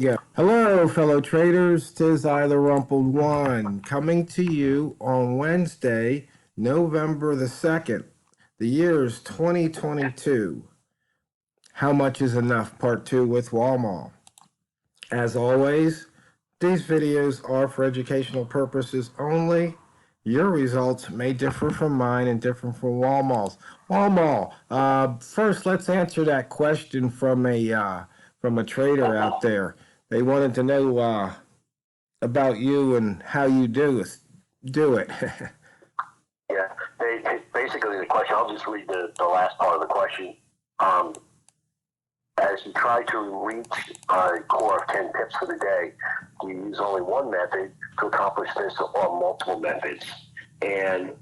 Yeah. Hello, fellow traders. Tis I, TheRumpledOne, coming to you on Wednesday, November the 2nd. The year is 2022. How much is enough? Part 2 with Walmal. As always, these videos are for educational purposes only. Your results may differ from mine and differ from Walmal's. Walmal, first let's answer that question from a trader out there. They wanted to know about you and how you do it. Yeah, basically the question, I'll just read the last part of the question. As you try to reach a core of 10 pips for the day, do you use only one method to accomplish this or multiple methods? And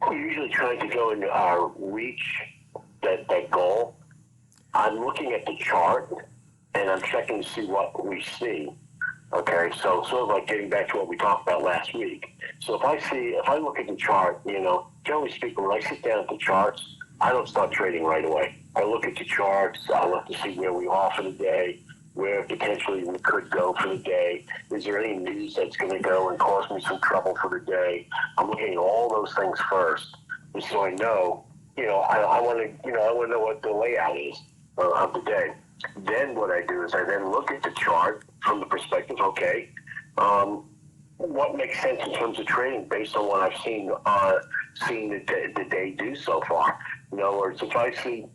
you're usually trying to go and reach that goal. I'm looking at the chart and I'm checking to see what we see. Okay, so sort of like getting back to what we talked about last week. So if I look at the chart, generally speaking, when I sit down at the charts, I don't start trading right away. I look at the charts, I look to see where we are for the day, where potentially we could go for the day. Is there any news that's going to go and cause me some trouble for the day? I'm looking at all those things first, just so I know, I want to know what the layout is of the day. Then what I do is I then look at the chart from the perspective, okay, what makes sense in terms of trading based on what I've seen the day do so far. In other words, if I see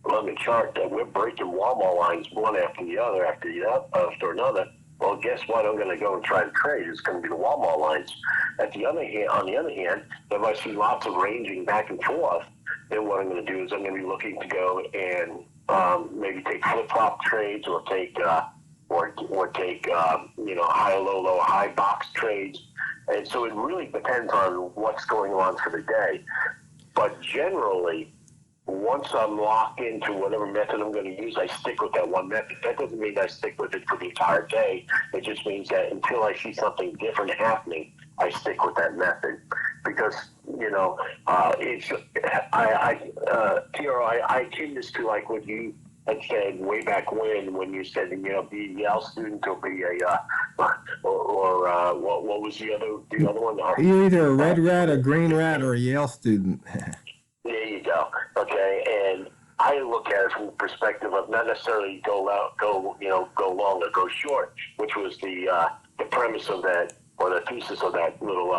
on the chart that we're breaking Walmal lines one after the other, after another, well, guess what? I'm going to go and try to trade. It's going to be the Walmal lines. On the other hand, if I see lots of ranging back and forth, then what I'm going to do is I'm going to be looking to go and maybe take flip-flop trades or take high, low, high box trades. And so it really depends on what's going on for the day. But generally, once I'm locked into whatever method I'm going to use, I stick with that one method. That doesn't mean I stick with it for the entire day. It just means that until I see something different happening, I stick with that method. Because, I akin this to like what you had said way back when you said, be a Yale student or be what was the other one? You're either a red rat, a green rat, or a Yale student. There you go. Okay, and I look at it from the perspective of not necessarily go long or go short, which was the premise of that, or the thesis of that little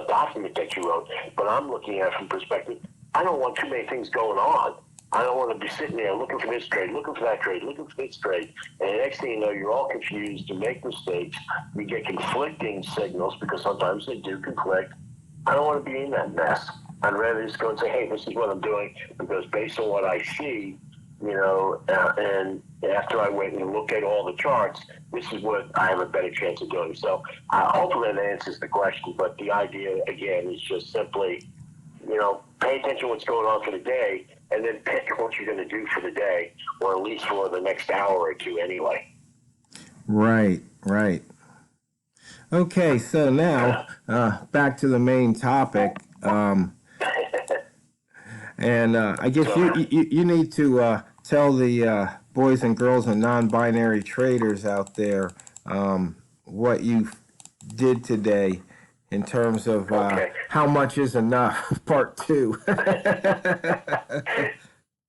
document that you wrote. But I'm looking at it from the perspective, I don't want too many things going on. I don't want to be sitting there looking for this trade, looking for that trade, looking for this trade. And the next thing you know, you're all confused, you make mistakes, you get conflicting signals because sometimes they do conflict. I don't want to be in that mess. I'd rather just go and say, hey, this is what I'm doing, because based on what I see, and after I wait and look at all the charts, this is what I have a better chance of doing. So hopefully that answers the question, but the idea, again, is just simply, pay attention to what's going on for the day, and then pick what you're going to do for the day, or at least for the next hour or two anyway. Right. Okay, so now back to the main topic. And I guess you need to tell the boys and girls and non-binary traders out there what you did today in terms of how much is enough, part 2.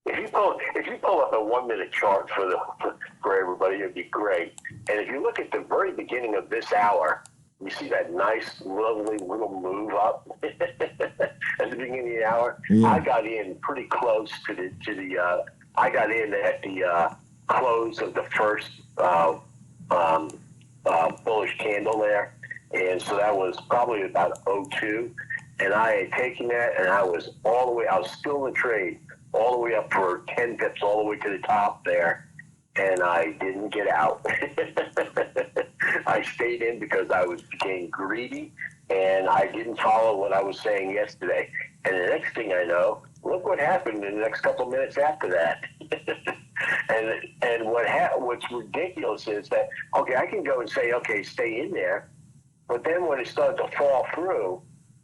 If you pull up a 1 minute chart for everybody, it'd be great. And if you look at the very beginning of this hour, you see that nice, lovely little move up at the beginning of the hour. Yeah. I got in pretty close to the. I got in at the close of the first bullish candle there, and so that was probably about 02. And I had taken that, and I was all the way. I was still in the trade, all the way up for 10 pips, all the way to the top there, and I didn't get out. I stayed in because I became greedy, and I didn't follow what I was saying yesterday. And the next thing I know, look what happened in the next couple of minutes after that. and what's ridiculous is that, okay, I can go and say, okay, stay in there, but then when it started to fall through,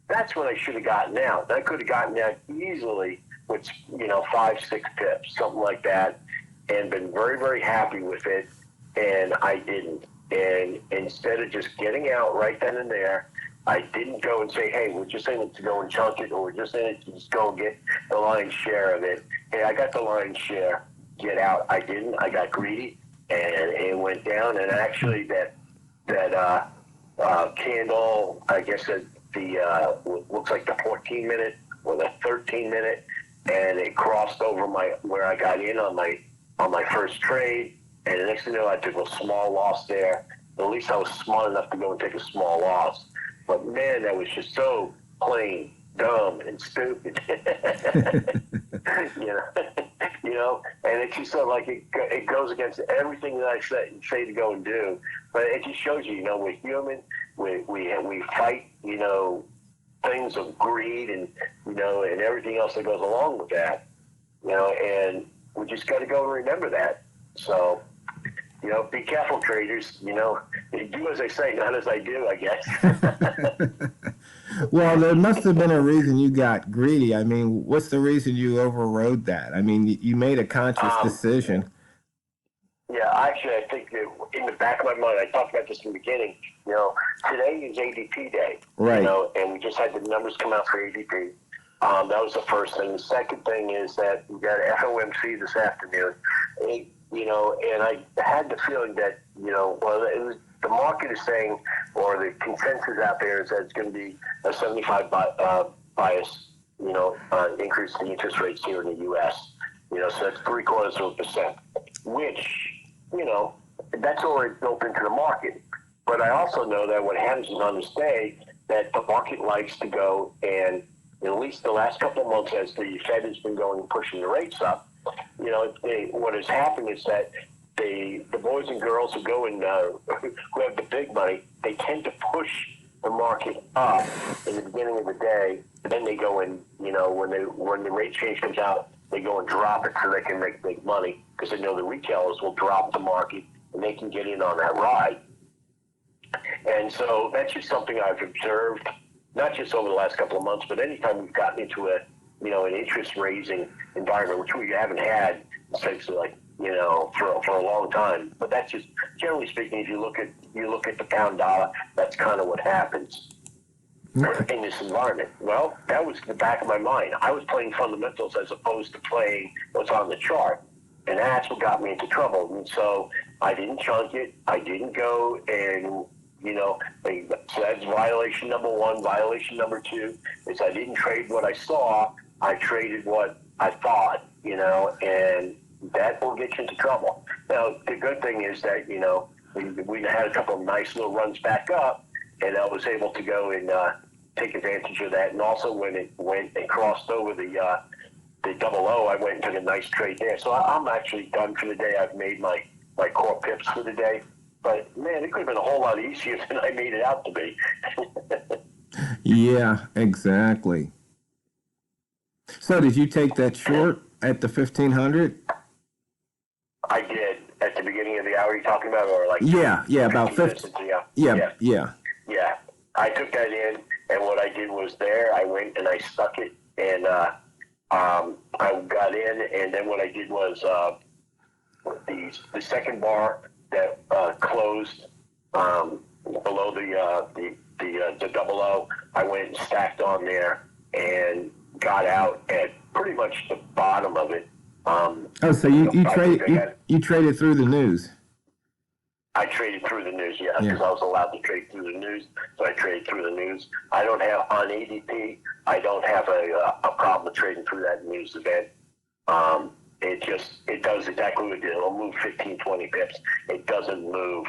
that's when I should have gotten out. I could have gotten out easily with 5-6 pips, something like that, and been very, very happy with it. and I didn't. And instead of just getting out right then and there, I didn't go and say, hey, we're just in it to go and chunk it, or we're just in it to just go and get the lion's share of it. Hey, I got the lion's share. Get out. I didn't. I got greedy, and it went down. And actually, that candle, I guess the looks like the 14-minute or the 13-minute, and it crossed over where I got in on my first trade. And the next thing you know, I took a small loss there. At least I was smart enough to go and take a small loss. But man, that was just so plain dumb and stupid. you know, and it's just so like it goes against everything that I say to go and do. But it just shows you, we're human. We fight, things of greed and and everything else that goes along with that. And we just got to go and remember that. So. Be careful, traders. Do as I say, not as I do, I guess. Well, there must have been a reason you got greedy. I mean, what's the reason you overrode that? I mean, you made a conscious decision. Yeah, actually, I think that in the back of my mind, I talked about this in the beginning. Today is ADP day. Right. And we just had the numbers come out for ADP. That was the first thing. The second thing is that we got FOMC this afternoon. And I had the feeling that, the market is saying, or the consensus out there is that it's going to be a 75 bias, increase in the interest rates here in the U.S. So that's 0.75%, which, that's already built into the market. But I also know that what happens is on this day that the market likes to go and, at least the last couple of months as the Fed has been going and pushing the rates up, what has happened is that the boys and girls who go and who have the big money, they tend to push the market up in the beginning of the day, and then they go and when the rate change comes out, they go and drop it so they can make big money because they know the retailers will drop the market and they can get in on that ride. And so that's just something I've observed, not just over the last couple of months, but anytime we've gotten into an interest raising environment, which we haven't had since for a long time. But that's just generally speaking, if you look at the pound dollar, that's kind of what happens in this environment. Well, that was the back of my mind. I was playing fundamentals as opposed to playing what's on the chart. And that's what got me into trouble. And so I didn't chunk it. I didn't go and so that's violation number one. Violation number two is I didn't trade what I saw. I traded what I thought, and that will get you into trouble. Now, the good thing is that, we had a couple of nice little runs back up, and I was able to go and take advantage of that. And also when it went and crossed over the double O, I went and took a nice trade there. So I'm actually done for the day. I've made my core pips for the day. But, man, it could have been a whole lot easier than I made it out to be. Yeah, exactly. So did you take that short at the 1500? I did at the beginning of the hour you're talking about, or like about 50. Yeah. I took that in, and what I did was I went and I stuck it, and I got in, and then what I did was the second bar that closed below the double O, I went and stacked on there and got out at pretty much the bottom of it. So you traded through the news? I traded through the news, because I was allowed to trade through the news, so I traded through the news. I don't have, on ADP, I don't have a problem with trading through that news event. It does exactly what it did. It'll move 15, 20 pips. It doesn't move,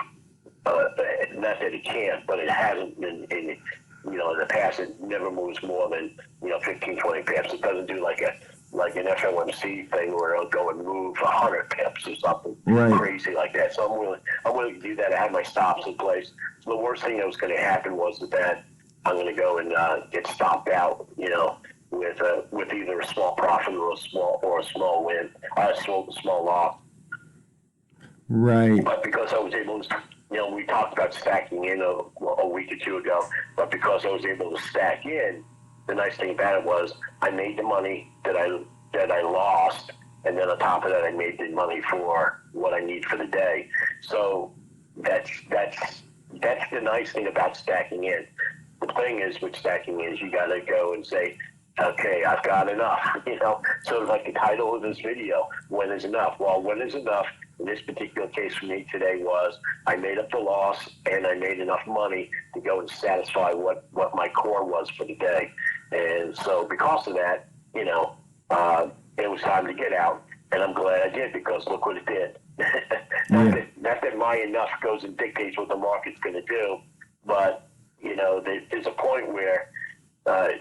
not that it can't, but it hasn't in the past. It never moves more than 15, 20 pips. It doesn't do like an FOMC thing where it'll go and move 100 pips or something crazy like that. So I'm willing to do that. I have my stops in place. So the worst thing that was going to happen was that I'm going to go and get stopped out, with either a small profit or a small win, small loss. Right. But because I was able to, we talked about stacking in a week or two ago, but because I was able to stack in, the nice thing about it was I made the money that I lost and then on top of that, I made the money for what I need for the day. So that's the nice thing about stacking in. The thing is with stacking is you got to go and say, okay, I've got enough, So like the title of this video, when is enough? Well, when is enough in this particular case for me today was I made up the loss and I made enough money to go and satisfy what my core was for the day. And so because of that, it was time to get out. And I'm glad I did, because look what it did. Not that my enough goes and dictates what the market's going to do, but, there's a point where,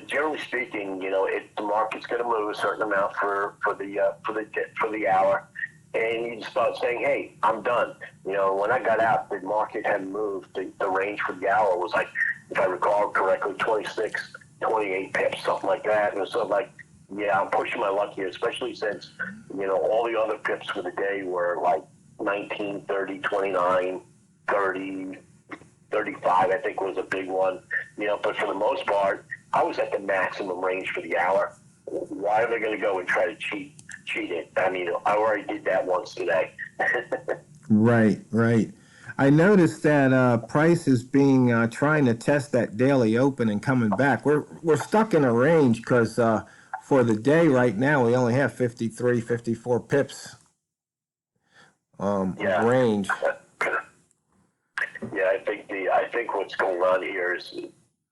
generally speaking, the market's going to move a certain amount for the hour, and you start saying, "Hey, I'm done." When I got out, the market had moved. The range for the hour was like, if I recall correctly, 26, 28 pips, something like that. And it was sort of like, yeah, I'm pushing my luck here, especially since all the other pips for the day were like 19, 30, 29, 30. 35, I think, was a big one. But for the most part, I was at the maximum range for the hour. Why am I going to go and try to cheat it? I mean, I already did that once today. Right. I noticed that price is being trying to test that daily open and coming back. We're stuck in a range because for the day right now we only have 53, 54 pips of range. Yeah, I think what's going on here is,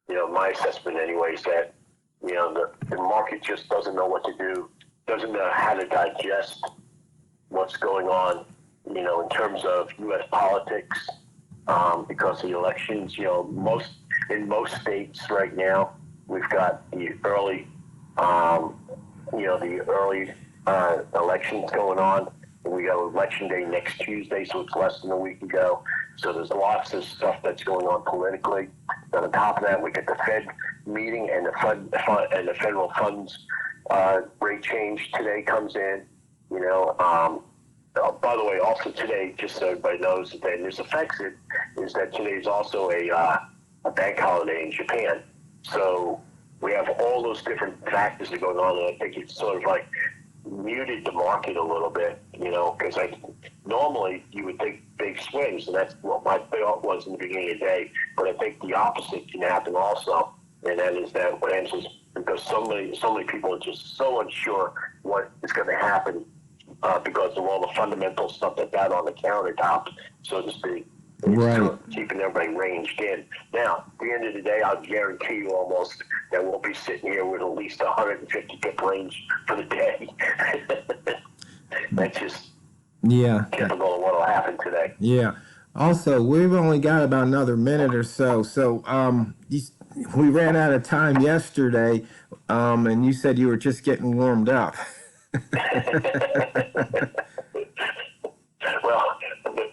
my assessment anyways, that, the market just doesn't know what to do, doesn't know how to digest what's going on, in terms of U.S. politics, because the elections, in most states right now, we've got the early elections going on. We got election day next Tuesday, so it's less than a week ago. So there's lots of stuff that's going on politically. And on top of that, we get the Fed meeting, and the federal funds rate change today comes in. By the way, also today, just so everybody knows, that this affects it, is that today is also a bank holiday in Japan. So we have all those different factors that are going on, and I think it's sort of like muted the market a little bit, because normally you would think big swings, and that's what my thought was in the beginning of the day. But I think the opposite can happen also, and that is that what happens is because so many people are just so unsure what is going to happen because of all the fundamental stuff that's out on the countertop, so to speak. Right. Keeping everybody ranged in. Now, at the end of the day, I'll guarantee you almost that we'll be sitting here with at least 150 pip range for the day. That's just typical of what will happen today. Yeah. Also, we've only got about another minute or so. So we ran out of time yesterday, and you said you were just getting warmed up. Well,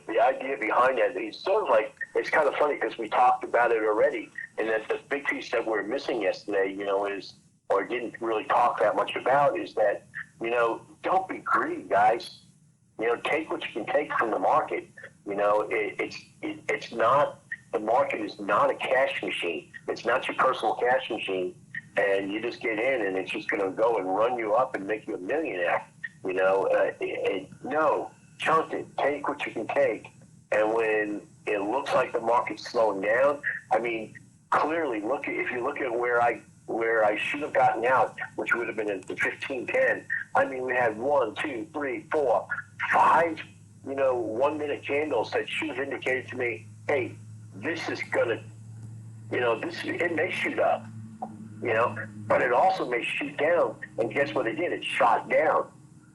the idea behind that is sort of like, it's kind of funny because we talked about it already, and that the big piece that we're missing yesterday, is, or didn't really talk that much about, is that, don't be greedy, guys. Take what you can take from the market. It's not, the market is not a cash machine. It's not your personal cash machine, and you just get in and it's just going to go and run you up and make you a millionaire. No. Chunk it, take what you can take, and when it looks like the market's slowing down, I mean, clearly, if you look at where I should have gotten out, which would have been at the 1510. I mean, we had 1, 2, 3, 4, 5, 1 minute candles that should have indicated to me, hey, this is gonna, it may shoot up, but it also may shoot down. And guess what it did? It shot down.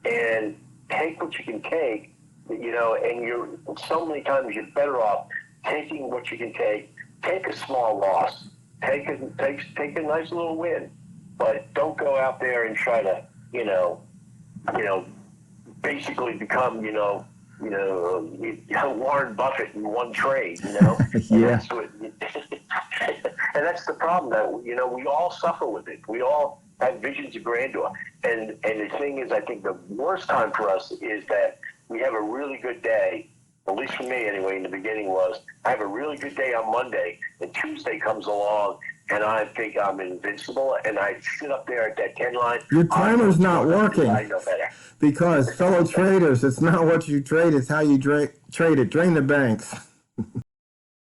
And take what you can take, and you're so many times you're better off taking what you can take a small loss, take a nice little win, but don't go out there and try to, basically become, Warren Buffett in one trade, Yeah. And that's what, and that's the problem that, we all suffer with it. We all have visions of grandeur. And the thing is, I think the worst time for us is that we have a really good day, at least for me anyway, in the beginning was, I have a really good day on Monday, and Tuesday comes along, and I think I'm invincible, and I sit up there at that 10 line. Your timer's not working. I know better. Because fellow traders, it's not what you trade, it's how you trade it. Drain the banks.